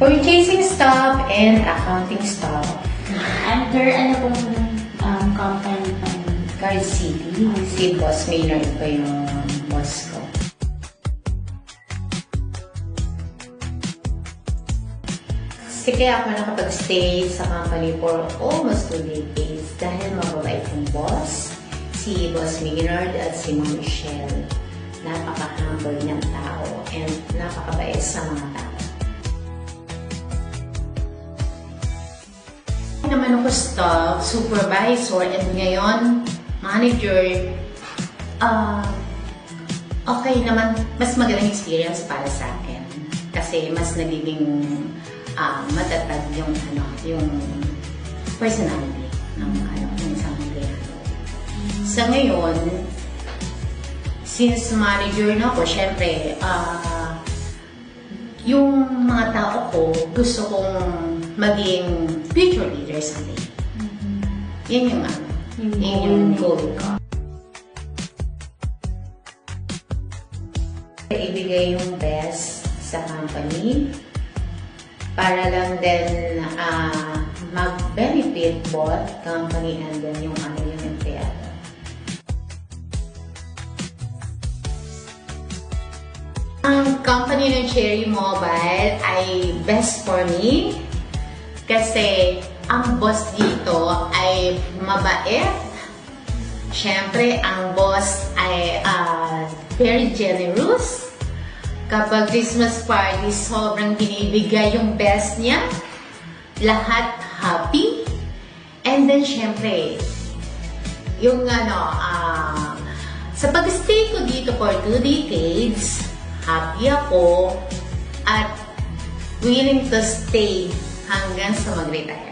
Purchasing staff and accounting staff. Under ano pong company pa? Card City. Si Boss Maynard po yung boss ko. Kasi kaya ako nakapag-stay sa company for almost 2 decades dahil mababait yung boss, si Boss Maynard at si Ma'am Michelle. Napaka-humble niyang tao and napakabait sa mga tao. Naman ako staff, supervisor, and ngayon, manager. Okay naman, mas magaling experience para sa akin. Kasi mas nagiging matatag yung personality ng isang empleyado. Sa ngayon, since manager na ako, syempre, yung mga tao ko, gusto kong maging future leader someday. Yan yung goal ko. Ibigay yung best sa company para lang din mag-benefit both company and then yung empleyado. Ang company ng Cherry Mobile ay best for me kasi ang boss dito ay mabait. Siyempre, ang boss ay very generous. Kapag Christmas party, sobrang binibigay yung best niya. Lahat happy. And then, siyempre, yung sa pag-stay ko dito for 2 decades, happy ako at willing to stay hanggang sa mag-retire.